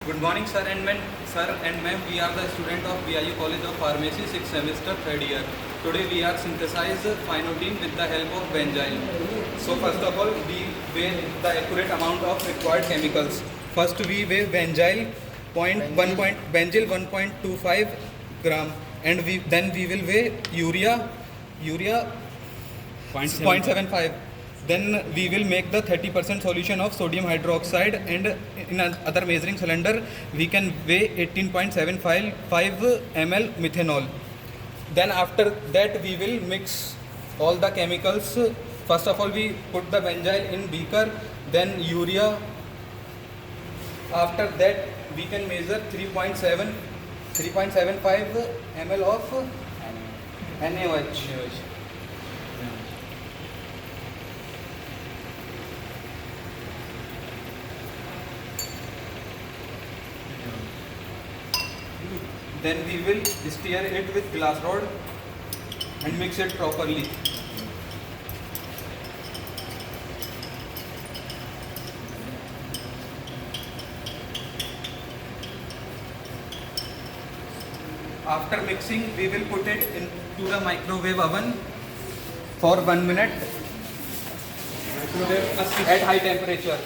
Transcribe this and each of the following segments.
Good morning, sir and ma'am. We are the student of BIU College of Pharmacy, 6th semester, 3rd year. Today we are synthesize phenotine with the help of benzyl. So first of all, we weigh the accurate amount of required chemicals. First we weigh benzyl, benzyl 1.25 gram, and then we will weigh urea 0.75. Then we will make the 30% solution of sodium hydroxide, and in another measuring cylinder we can weigh 18.75 ml methanol. Then after that we will mix all the chemicals. First of all we put the benzyl in beaker, then urea. After that we can measure 3.75 ml of NaOH. Then we will stir it with glass rod and mix it properly. After mixing, we will put it into the microwave oven for 1 minute at high temperature.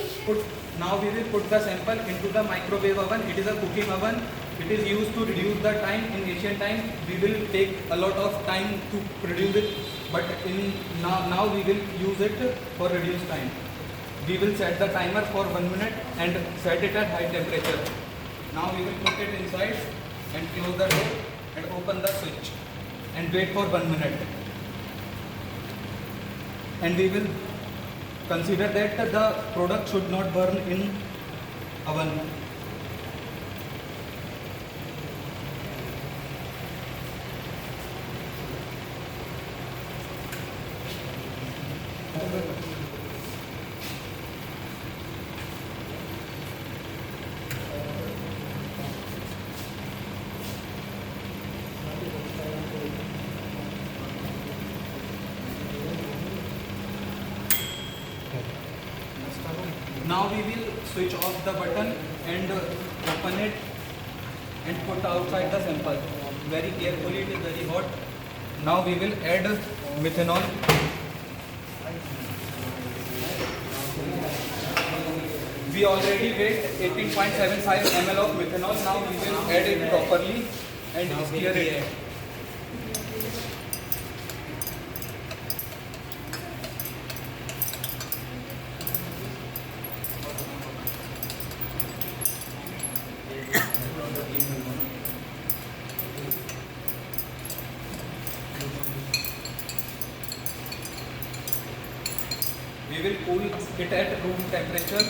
Now we will put the sample into the microwave oven. It is a cooking oven. It is used to reduce the time. In ancient time, we will take a lot of time to produce it, but now we will use it for reduced time. We will set the timer for 1 minute and set it at high temperature. Now we will put it inside and close the door and open the switch and wait for 1 minute. And we will consider that the product should not burn in oven. Now we will switch off the button and open it and put outside the sample. Very carefully, it is very hot. Now we will add methanol. We already weighed 18.75 ml of methanol. Now we will add it properly and stir it. We will cool it at room temperature.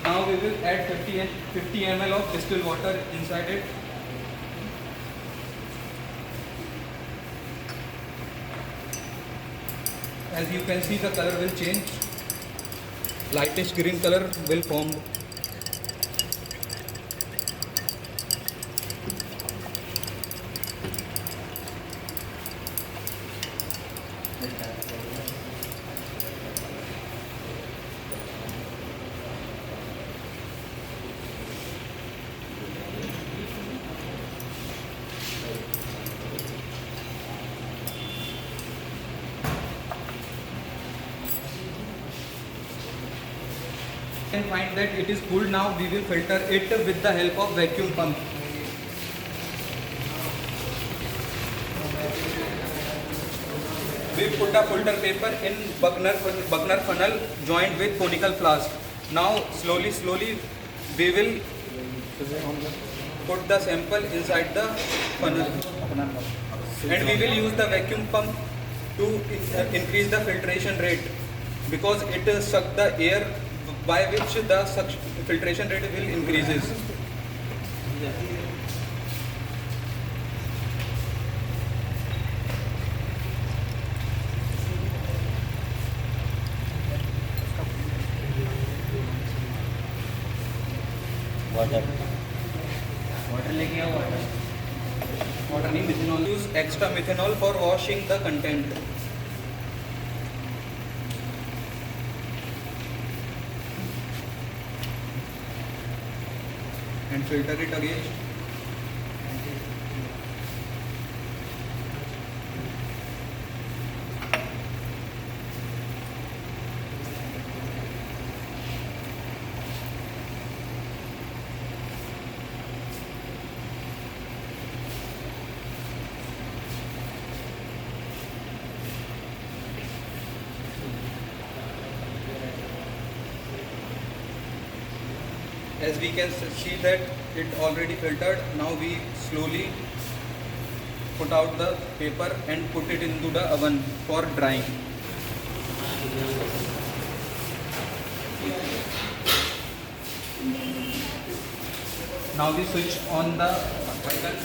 Now we will add 50 ml of distilled water inside it. As you can see, the color will change. Lightish green color will form. Can find that it is cooled. Now we will filter it with the help of vacuum pump. We put a filter paper in Buckner funnel joined with conical flask. Now slowly we will put the sample inside the funnel, and we will use the vacuum pump to increase the filtration rate, because it sucks the air, by which the filtration rate will increases. Water लेके आओ water Water नहीं, methanol use extra methanol for washing the content. And filter it again. As we can see that it already filtered, now we slowly put out the paper and put it into the oven for drying. Now we switch on the icon,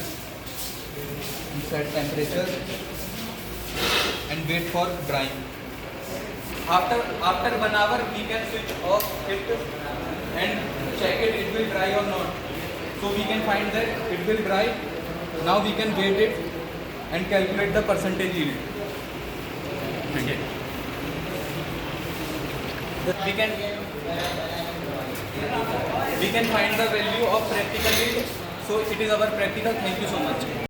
set temperature and wait for drying. After 1 hour we can switch off it and check it will dry or not. So we can find that it will dry. Now we can weight it and calculate the percentage yield. Okay. We can find the value of practical yield. So it is our practical. Thank you so much.